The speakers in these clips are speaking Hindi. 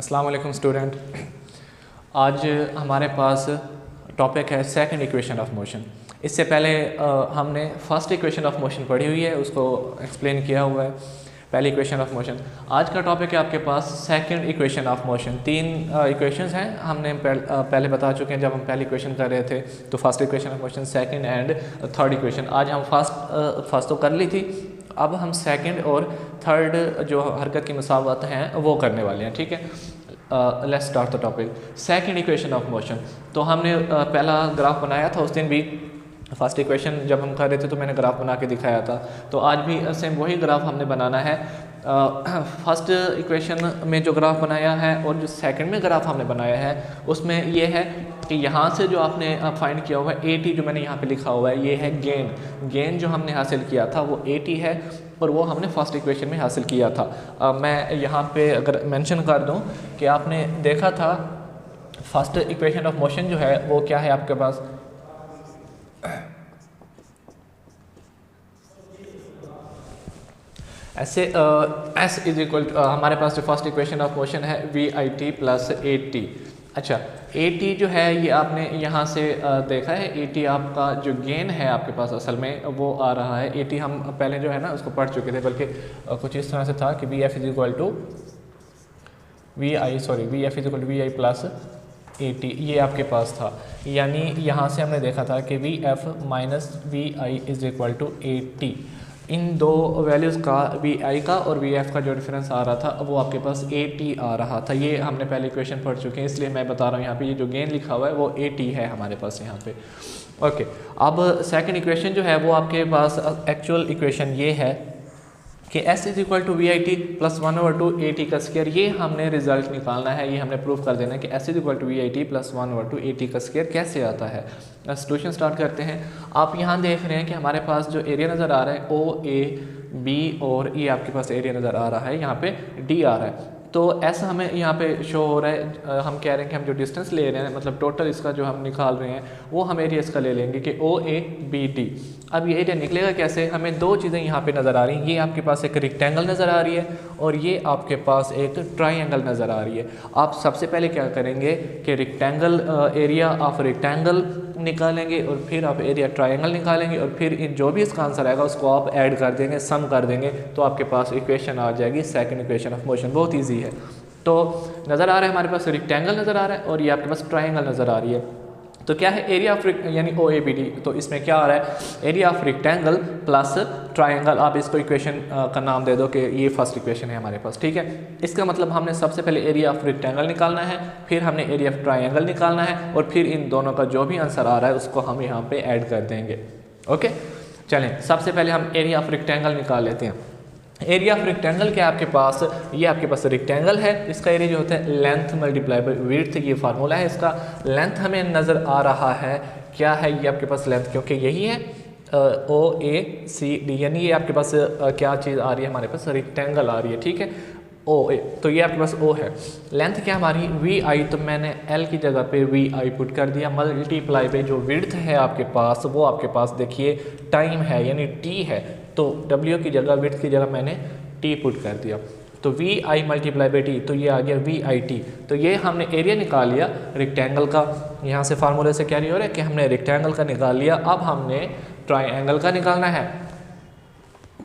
अस्सलाम वालेकुम स्टूडेंट। आज हमारे पास टॉपिक है सेकंड इक्वेशन ऑफ मोशन। इससे पहले हमने फर्स्ट इक्वेशन ऑफ मोशन पढ़ी हुई है, उसको एक्सप्लेन किया हुआ है, पहली इक्वेशन ऑफ मोशन। आज का टॉपिक है आपके पास सेकंड इक्वेशन ऑफ मोशन। तीन इक्वेशंस हैं, हमने पहले बता चुके हैं जब हम पहली इक्वेशन कर रहे थे, तो first equation of motion, second and third equation. आज हम फर्स्ट तो कर ली थी, अब हम सेकंड और थर्ड जो हरकत की मुसावत हैं वो करने वाले हैं। ठीक है, let's start the topic. Second equation of motion, तो हमने पहला ग्राफ बनाया था उस दिन भी। फर्स्ट इक्वेशन जब हम कर रहे थे तो मैंने ग्राफ बना के दिखाया था, तो आज भी सेम वही ग्राफ हमने बनाना है। फर्स्ट इक्वेशन में जो ग्राफ बनाया है और जो सेकंड में ग्राफ हमने बनाया है उसमें ये है कि यहाँ से जो आपने फाइंड किया हुआ है AT, जो मैंने यहाँ पे लिखा हुआ है, ये है गेन जो हमने हासिल किया था वो AT है, और वो हमने फर्स्ट इक्वेशन में हासिल किया था। मैं यहाँ पे अगर मेंशन कर दूँ कि आपने देखा था फर्स्ट इक्वेशन ऑफ मोशन जो है वो क्या है आपके पास, ऐसे S इज इक्वल टू, हमारे पास जो फर्स्ट इक्वेशन ऑफ मोशन है VIT प्लस AT। अच्छा, AT जो है ये आपने यहाँ से देखा है, AT आपका जो गेन है आपके पास असल में वो आ रहा है। AT हम पहले जो है ना उसको पढ़ चुके थे, बल्कि कुछ इस तरह से था कि VF is equal to VF is equal to VI plus AT, ये आपके पास था। यानी यहाँ से हमने देखा था कि VF minus VI is equal to AT। इन दो वैल्यूज़ का VI का और VF का जो डिफरेंस आ रहा था वो आपके पास AT आ रहा था। ये हमने पहले इक्वेशन पढ़ चुके हैं, इसलिए मैं बता रहा हूँ यहाँ पे ये जो गेन लिखा हुआ है वो AT है हमारे पास यहाँ पे। ओके, अब सेकंड इक्वेशन जो है वो आपके पास एक्चुअल इक्वेशन ये है कि S is equal to VIT plus 1/2 AT का स्क्वायर। ये हमने रिजल्ट निकालना है, ये हमने प्रूव कर देना है कि S is equal to VIT plus 1/2 AT का स्क्वायर कैसे आता है। सॉल्यूशन स्टार्ट करते हैं। आप यहाँ देख रहे हैं कि हमारे पास जो एरिया नज़र आ रहा है OAB, और ये आपके पास एरिया नज़र आ रहा है, यहाँ पे D आ रहा है। तो ऐसा हमें यहाँ पे शो हो रहा है, हम कह रहे हैं कि हम जो डिस्टेंस ले रहे हैं, मतलब टोटल इसका जो हम निकाल रहे हैं वो हम एरिया इसका ले लेंगे कि OABD। अब ये एरिया निकलेगा कैसे, हमें दो चीज़ें यहाँ पे नज़र आ रही हैं। ये आपके पास एक रेक्टेंगल नज़र आ रही है और ये आपके पास एक ट्राइंगल नज़र आ रही है। आप सबसे पहले क्या करेंगे कि रेक्टेंगल एरिया ऑफ रेक्टेंगल निकालेंगे और फिर आप एरिया ट्राइंगल निकालेंगे और फिर जो भी इसका आंसर आएगा उसको आप ऐड कर देंगे, सम कर देंगे, तो आपके पास इक्वेशन आ जाएगी सेकंड इक्वेशन ऑफ मोशन। बहुत इजी है। तो नज़र आ रहा है हमारे पास रेक्टेंगल नज़र आ रहा है और ये आपके पास ट्राइंगल नज़र आ रही है। तो क्या है एरिया ऑफ यानी OABD, तो इसमें क्या आ रहा है area of rectangle plus triangle. आप इसको इक्वेशन का नाम दे दो कि ये फर्स्ट इक्वेशन है हमारे पास। ठीक है, इसका मतलब हमने सबसे पहले एरिया ऑफ रेक्टेंगल निकालना है, फिर हमने एरिया ऑफ ट्राइंगल निकालना है, और फिर इन दोनों का जो भी आंसर आ रहा है उसको हम यहाँ पे ऐड कर देंगे। ओके, चलें सबसे पहले हम एरिया ऑफ रेक्टेंगल निकाल लेते हैं। एरिया ऑफ रेक्टेंगल क्या है आपके पास, ये आपके पास रेक्टेंगल है, इसका एरिया जो होता है लेंथ मल्टीप्लाई बाई विड्थ, ये फार्मूला है इसका। लेंथ हमें नज़र आ रहा है, क्या है ये आपके पास लेंथ, क्योंकि यही है OACD, यानी ये आपके पास क्या चीज़ आ रही है, हमारे पास रेक्टेंगल आ रही है। ठीक है, OA, तो ये आपके पास O है। लेंथ क्या हमारी VI, तो मैंने L की जगह पे VI पुट कर दिया, मल्टीप्लाई पे जो विड्थ है आपके पास वो आपके पास देखिए टाइम है यानी T है, तो W की जगह विड्थ की जगह मैंने T पुट कर दिया, तो VI मल्टीप्लाई बाई T, तो ये आ गया VIT। तो ये हमने एरिया निकाल लिया रेक्टेंगल का। यहाँ से फार्मूले से क्या नहीं हो रहा है कि हमने रेक्टेंगल का निकाल लिया, अब हमने ट्राइंगल का निकालना है।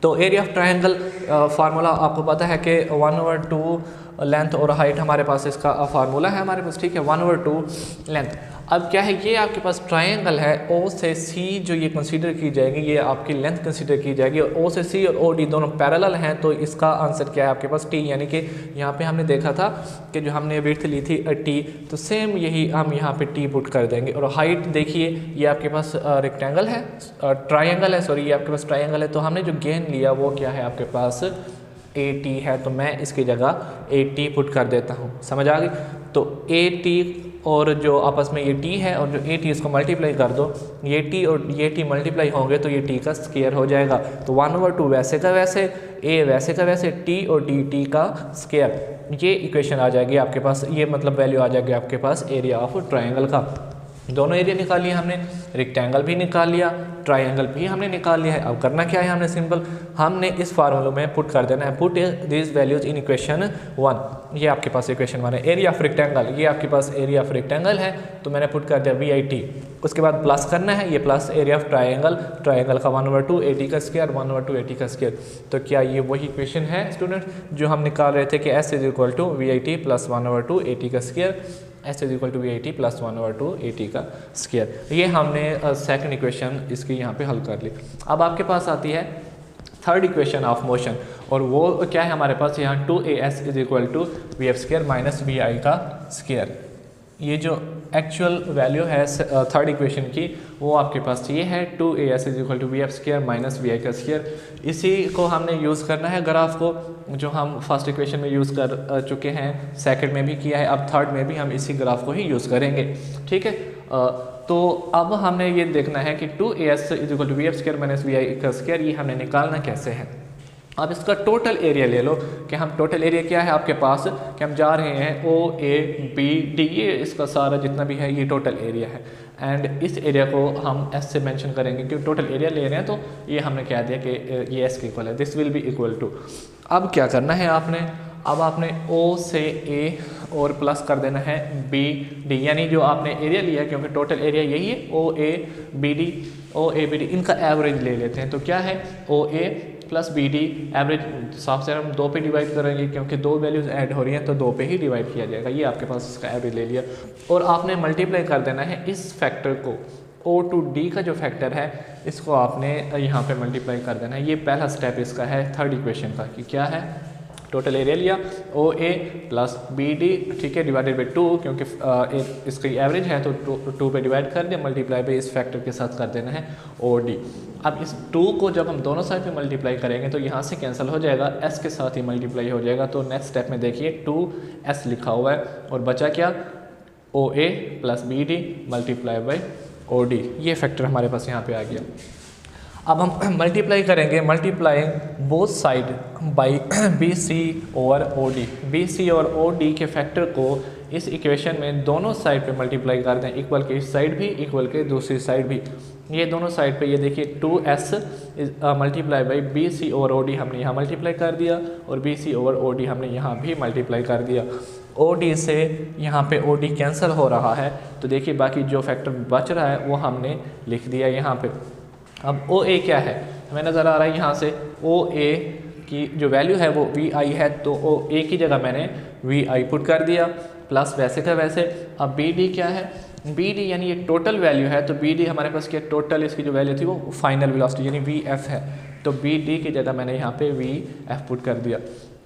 तो एरिया ऑफ ट्राइंगल फार्मूला आपको पता है कि 1/2 लेंथ और हाइट हमारे पास इसका फार्मूला है हमारे पास। ठीक है, 1/2 लेंथ। अब क्या है, ये आपके पास ट्राइंगल है, O से C जो ये कंसीडर की जाएगी, ये आपकी लेंथ कंसीडर की जाएगी, और O से C और OD दोनों पैरेलल हैं, तो इसका आंसर क्या है आपके पास T, यानी कि यहाँ पे हमने देखा था कि जो हमने विड्थ ली थी T, तो सेम यही हम यहाँ पे T पुट कर देंगे। और हाइट देखिए ये आपके पास रेक्टेंगल है, ट्राइंगल है, सॉरी ये आपके पास ट्राइंगल है, तो हमने जो गेन लिया वो क्या है आपके पास AT है, तो मैं इसकी जगह AT पुट कर देता हूँ। समझ आ गई, तो AT और जो आपस में ये T है और जो AT इसको मल्टीप्लाई कर दो, ये T और ये T मल्टीप्लाई होंगे तो ये T का स्क्वायर हो जाएगा। तो 1/2 वैसे का वैसे, A वैसे का वैसे, T और DT का स्क्वायर, ये इक्वेशन आ जाएगी आपके पास, ये मतलब वैल्यू आ जाएगी आपके पास एरिया ऑफ ट्राइंगल का। दोनों एरिया निकाल लिया हमने, रेक्टेंगल भी निकाल लिया, ट्राइंगल भी हमने निकाल लिया है। अब करना क्या है, हमने सिंपल हमने इस फार्मूले में पुट कर देना है, put this values in equation 1। ये आपके पास इक्वेशन 1 है। एरिया ऑफ रेक्टेंगल, ये आपके पास एरिया ऑफ रेक्टेंगल है, तो मैंने पुट कर दिया VIT। उसके बाद प्लस करना है, ये plus area of triangle, triangle का 1/2 AT का स्क्वायर, 1/2 AT का स्क्वायर। तो क्या ये वही इक्वेशन है स्टूडेंट जो हम निकाल रहे थे कि S is equal to VIT plus 1/2 AT का square, S is equal to VIT plus 1/2 AT का स्क्वायर। ये हमने सेकंड इक्वेशन इसकी यहाँ पे हल कर ली। अब आपके पास आती है थर्ड इक्वेशन ऑफ मोशन, और वो क्या है हमारे पास यहाँ 2AS is equal to VF square minus VI का स्क्वायर। ये जो एक्चुअल वैल्यू है थर्ड इक्वेशन की वो आपके पास ये है 2AS is equal to VF square minus VI का स्क्वायर। इसी को हमने यूज़ करना है ग्राफ को, जो हम फर्स्ट इक्वेशन में यूज़ कर चुके हैं, सेकंड में भी किया है, अब थर्ड में भी हम इसी ग्राफ को ही यूज़ करेंगे। ठीक है, तो अब हमने ये देखना है कि 2AS is equal to VF square minus VI का स्क्वायर, ये हमने निकालना कैसे है। अब इसका टोटल एरिया ले लो कि हम टोटल एरिया क्या है आपके पास कि हम जा रहे हैं OABD, ये इसका सारा जितना भी है ये टोटल एरिया है, एंड इस एरिया को हम S से मेंशन करेंगे क्योंकि टोटल एरिया ले रहे हैं, तो ये हमने कह दिया कि ये S के इक्वल है, this will be equal to. अब क्या करना है आपने, अब आपने O से A और प्लस कर देना है BD, यानी जो आपने एरिया लिया है क्योंकि टोटल एरिया यही है OABD इनका एवरेज ले लेते हैं। तो क्या है OA प्लस BD एवरेज, साफ से हम 2 पे डिवाइड करेंगे क्योंकि 2 वैल्यूज़ ऐड हो रही हैं तो 2 पे ही डिवाइड किया जाएगा। ये आपके पास इसका एवरेज ले लिया, और आपने मल्टीप्लाई कर देना है इस फैक्टर को, O to D का जो फैक्टर है इसको आपने यहाँ पे मल्टीप्लाई कर देना है। ये पहला स्टेप इसका है थर्ड इक्वेशन का, कि क्या है टोटल एरिया लिया OA प्लस BD, ठीक है, डिवाइडेड बाई 2 क्योंकि इसकी एवरेज है तो 2 पे डिवाइड कर दिया, मल्टीप्लाई बाई इस फैक्टर के साथ कर देना है OD। अब इस 2 को जब हम दोनों साइड पे मल्टीप्लाई करेंगे तो यहाँ से कैंसिल हो जाएगा, S के साथ ही मल्टीप्लाई हो जाएगा। तो नेक्स्ट स्टेप में देखिए 2S लिखा हुआ है और बचा क्या OA plus BD multiply by OD, ये फैक्टर हमारे पास यहाँ पे आ गया। अब हम मल्टीप्लाई करेंगे, multiplying both side by BC over OD, BC और OD के फैक्टर को इस इक्वेशन में दोनों साइड पे मल्टीप्लाई कर दें, इक्वल के इस साइड भी इक्वल के दूसरी साइड भी। ये दोनों साइड पे ये देखिए 2S multiply by BC over OD हमने यहाँ मल्टीप्लाई कर दिया, और BC ओवर OD हमने यहाँ भी मल्टीप्लाई कर दिया। OD से यहाँ पे OD कैंसिल हो रहा है, तो देखिए बाकी जो फैक्टर बच रहा है वो हमने लिख दिया यहाँ पे। अब OA क्या है हमें नज़र आ रहा है, यहाँ से OA की जो वैल्यू है वो VI है, तो OA की जगह मैंने VI पुट कर दिया प्लस वैसे का वैसे। अब BD क्या है, BD यानी ये टोटल वैल्यू है, तो BD हमारे पास क्या टोटल इसकी जो वैल्यू थी वो फाइनल वेलोसिटी यानी VF है, तो BD की जगह मैंने यहाँ पे VF पुट कर दिया।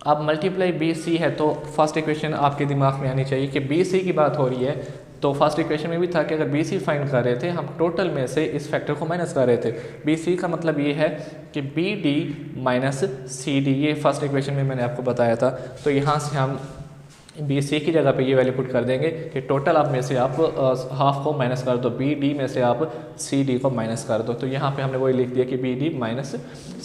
अब मल्टीप्लाई BC है, तो फर्स्ट इक्वेशन आपके दिमाग में आनी चाहिए कि BC की बात हो रही है, तो फर्स्ट इक्वेशन में भी था कि अगर BC फाइंड कर रहे थे हम टोटल में से इस फैक्टर को माइनस कर रहे थे। BC का मतलब ये है कि BD माइनस CD, ये फर्स्ट इक्वेशन में मैंने आपको बताया था। तो यहाँ से हम BC की जगह पे ये वैल्यू पुट कर देंगे कि टोटल आप में से आप हाफ को माइनस कर दो, BD में से आप CD को माइनस कर दो। तो यहाँ पे हमने वही लिख दिया कि BD माइनस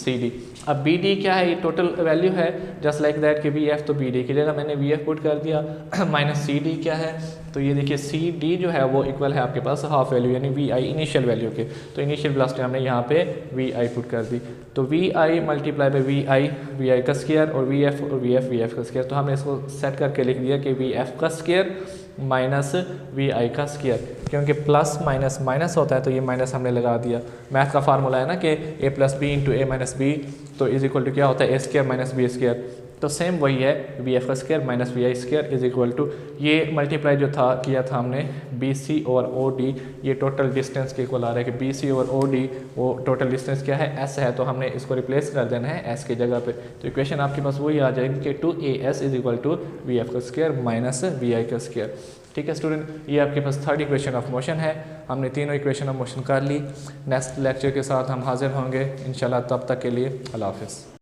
CD। अब BD क्या है, ये टोटल वैल्यू है, जस्ट लाइक दैट कि VF, तो BD की जगह मैंने VF पुट कर दिया। माइनस CD क्या है, तो ये देखिए CD जो है वो इक्वल है आपके पास हाफ वैल्यू यानी VI इनिशियल वैल्यू के, तो इनिशियल वेलोसिटी हमने यहाँ पे VI पुट कर दी। तो VI मल्टीप्लाई बाई VI का स्क्वायर, और VF और VF का स्क्वायर, तो हमने इसको सेट करके लिख दिया कि VF का स्क्वायर माइनस VI का स्क्वायर, क्योंकि प्लस माइनस माइनस होता है तो ये माइनस हमने लगा दिया। मैथ का फार्मूला है ना कि A plus B into A minus B, तो इज इक्वल टू क्या होता है A square minus B square, तो सेम वही है VF का square minus VI square is equal to, ये मल्टीप्लाई जो था किया था हमने BC और OD, ये टोटल डिस्टेंस के इक्वल आ रहा है कि BC और OD वो टोटल डिस्टेंस क्या है S है, तो हमने इसको रिप्लेस कर देना है S की जगह पे। तो इक्वेशन आपके पास वही आ जाएगी कि 2AS is equal to VF का स्क्वायर माइनस VI का स्क्वायर। ठीक है स्टूडेंट, ये आपके पास थर्ड इक्वेशन ऑफ मोशन है। हमने तीनों इक्वेशन ऑफ मोशन कर ली। नेक्स्ट लेक्चर के साथ हम हाजिर होंगे इंशाल्लाह, तब तक के लिए अल्लाह हाफ़िज़।